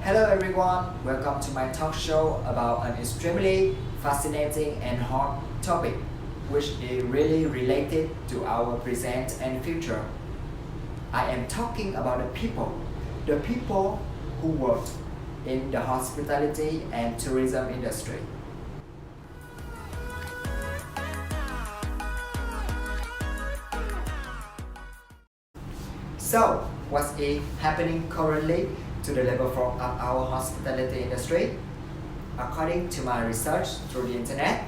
Hello everyone, welcome to my talk show about an extremely fascinating and hot topic, which is really related to our present and future. I am talking about the people who work in the hospitality and tourism industry. So, what's happening currently to the labor force of our hospitality industry? According to my research through the internet,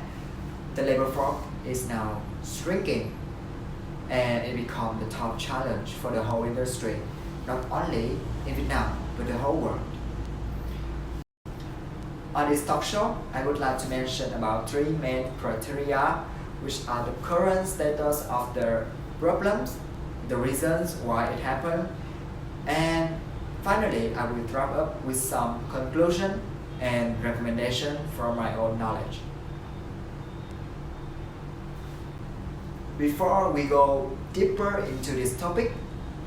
the labor force is now shrinking and it become the top challenge for the whole industry, not only in Vietnam, but the whole world. On this talk show, I would like to mention about three main criteria, which are the current status of the problems, the reasons why it happened, and finally I will wrap up with some conclusion and recommendation from my own knowledge. Before we go deeper into this topic,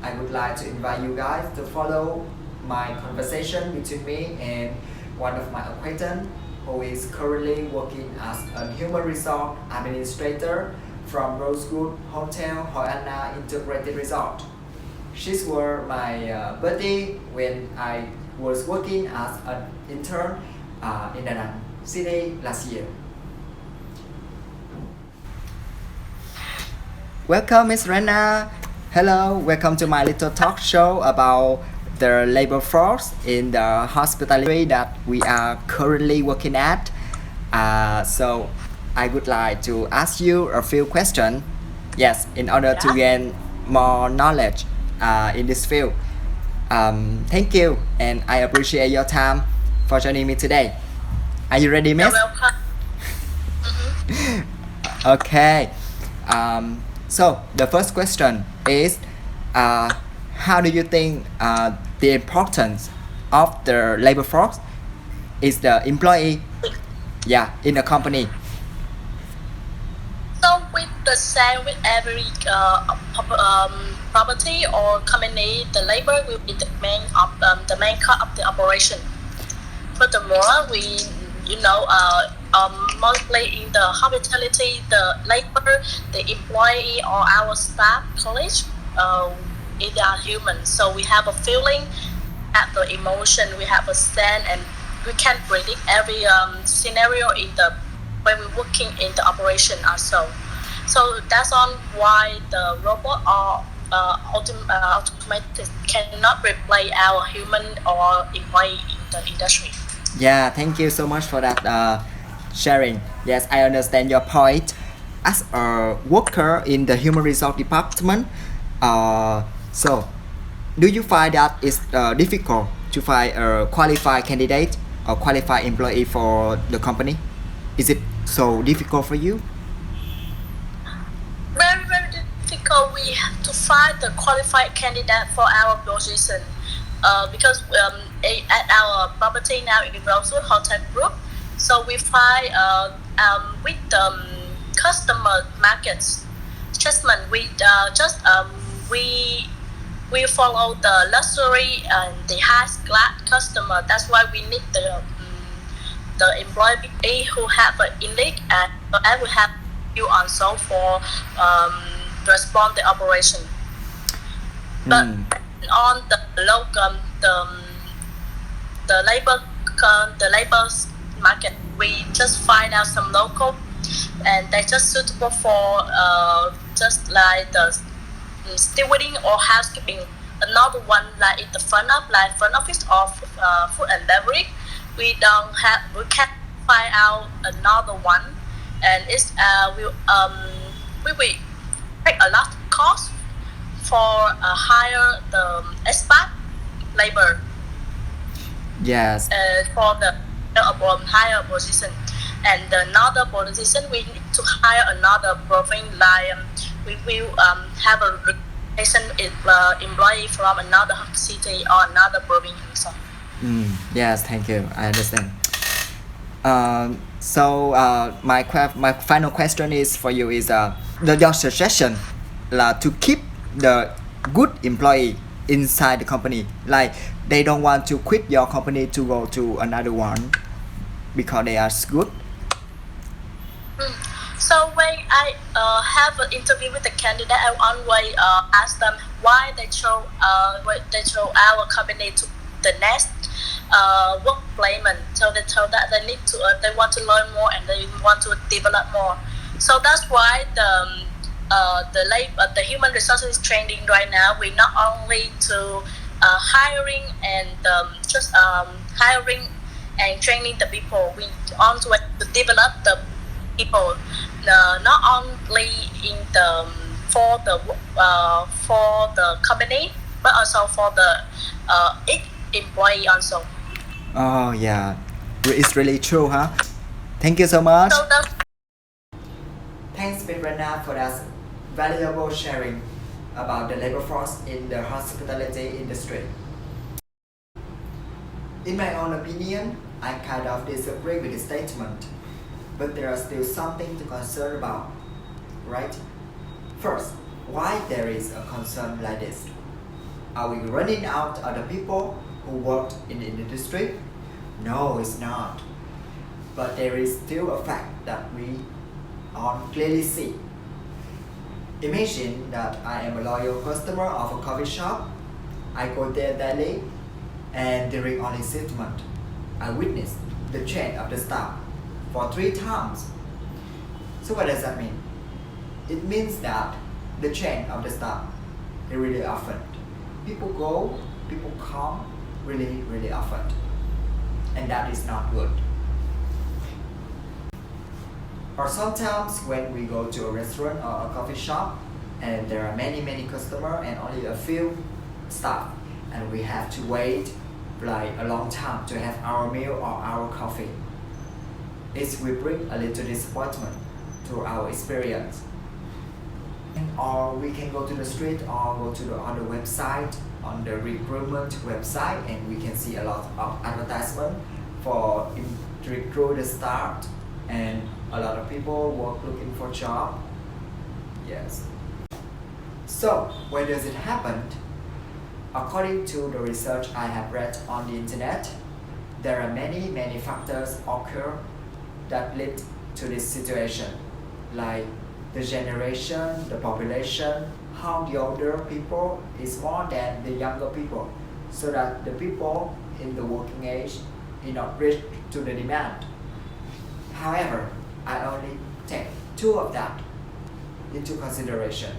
I would like to invite you guys to follow my conversation between me and one of my acquaintance who is currently working as a human resource administrator from Rosewood Hotel Hội Anna Integrated Resort. She's were my buddy when I was working as an intern in Da Nang City last year. Welcome, Miss Rena. Hello, welcome to my little talk show about the labor force in the hospitality that we are currently working at. So I would like to ask you a few questions. Yes, in order to gain more knowledge in this field. Thank you, and I appreciate your time for joining me today. Are you ready, Miss? You're welcome. Okay. So the first question is, how do you think the importance of the labor force is the employee, in a company? So with the same with every property or company, the labor will be the main cut of the operation. Furthermore, mostly in the hospitality, the labor, the employee or our staff, colleagues, they are human. So we have a feeling, have the emotion, we have a sense, and we can predict every scenario in the when we're working in the operation also. So that's on why the robot or automated cannot replace our human or employee in the industry. Yeah, thank you so much for that sharing. Yes, I understand your point. As a worker in the human resource department, so do you find that it's difficult to find a qualified candidate or qualified employee for the company? Is it so difficult for you? Very, very difficult. We have to find the qualified candidate for our position. Because at our property now in Rosewood Hotel Group, so we find with the customer markets assessment, we follow the luxury and the high class customer. That's why we need the employee who have an elite and we have you also for respond the operation. But on the local the labor market, we just find out some local and they just suitable for just like the stewarding or housekeeping. Another one like in the front office of food and beverage, we can't find out another one, and it's we will take a lot of cost for hire the expat labor. Yes. For the higher position, and another position we need to hire another province like we will have a employee from another city or another province also. Yes, thank you. I understand. My final question is for you is your suggestion to keep the good employee inside the company. Like they don't want to quit your company to go to another one because they are good. So when I have an interview with the candidate, I always ask them why they chose our company to the next work placement. So they told that they want to learn more and they want to develop more. So that's why the human resources training right now, we not only to hiring and just hiring and training the people. We also want to develop the people, not only in the for the company, but also for the each employee also. Oh yeah, it's really true, huh? Thank you so much. So the Thanks, Miranda, for that valuable sharing about the labor force in the hospitality industry. In my own opinion, I kind of disagree with the statement, but there are still something to concern about, right? First, why there is a concern like this? Are we running out of the people who worked in the industry? No, it's not. But there is still a fact that we all clearly see. Imagine that I am a loyal customer of a coffee shop. I go there daily, and during only 6 months, I witnessed the change of the staff for 3 times. So what does that mean? It means that the change of the staff is really often. People go, people come really often. And that is not good. Or sometimes when we go to a restaurant or a coffee shop and there are many customers and only a few staff, and we have to wait like a long time to have our meal or our coffee. It will bring a little disappointment to our experience. Or we can go to the street or go to the other website, on the recruitment website, and we can see a lot of advertisement for recruit the staff, and a lot of people work looking for job. Yes. So where does it happen? According to the research I have read on the internet, there are many factors occur that lead to this situation, like the generation, the population, how the older people is more than the younger people, so that the people in the working age is not reach to the demand. However, I only take 2 of that into consideration.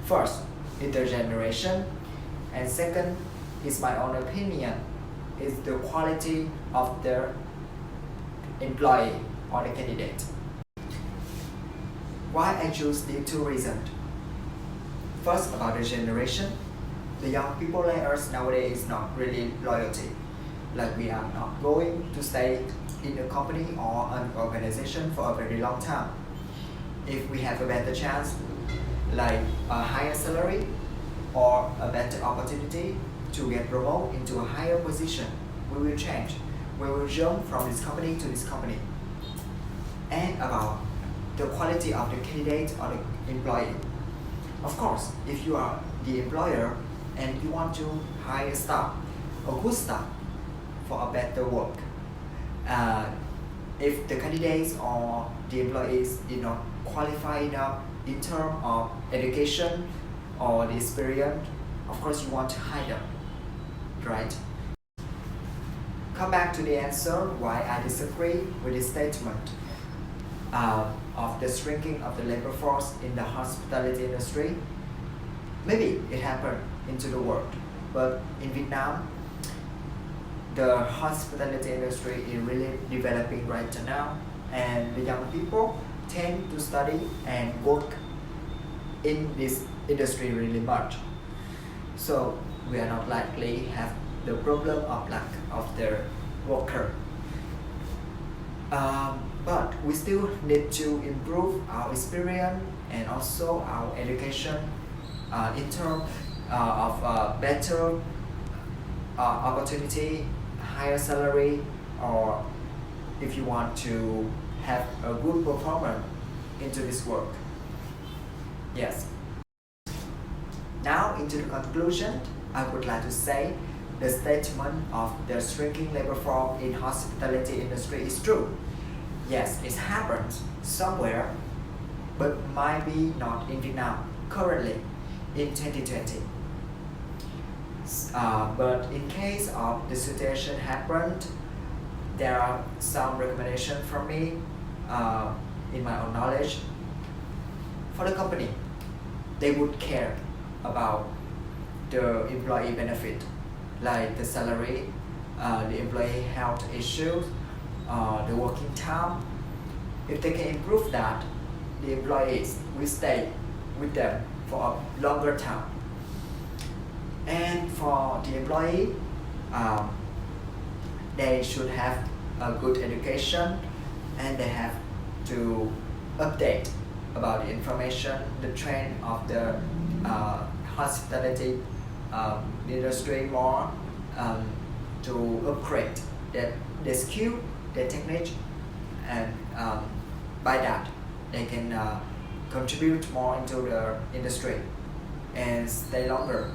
First, intergeneration, and second is my own opinion, is the quality of the employee or the candidate. Why I choose these 2 reasons? First, about the generation. The young people like us nowadays is not really loyalty. Like we are not going to stay in a company or an organization for a very long time. If we have a better chance, like a higher salary or a better opportunity to get promoted into a higher position, we will change. We will jump from this company to this company. And about the quality of the candidate or the employee. Of course, if you are the employer and you want to hire staff, a good staff for a better work, if the candidates or the employees is not qualified enough in terms of education or the experience, of course you want to hire them, right? Come back to the answer why I disagree with this statement of the shrinking of the labor force in the hospitality industry. Maybe it happened into the world, but in Vietnam, the hospitality industry is really developing right now, and the young people tend to study and work in this industry really much. So we are not likely have the problem of lack of the worker. But we still need to improve our experience and also our education in terms of better opportunity, higher salary, or if you want to have a good performance into this work. Yes. Now into the conclusion, I would like to say the statement of the shrinking labor force in hospitality industry is true. Yes, it happens somewhere, but might be not in Vietnam currently in 2020. But in case of the situation happened, there are some recommendations from me in my own knowledge. For the company, they would care about the employee benefit, like the salary, the employee health issues, the working time. If they can improve that, the employees will stay with them for a longer time. And for the employee, they should have a good education, and they have to update about the information, the trend of the hospitality industry more, to upgrade their skill, their technique, and by that they can contribute more into the industry and stay longer,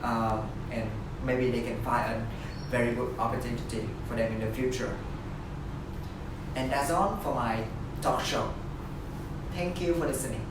and maybe they can find a very good opportunity for them in the future. And that's all for my talk show. Thank you for listening.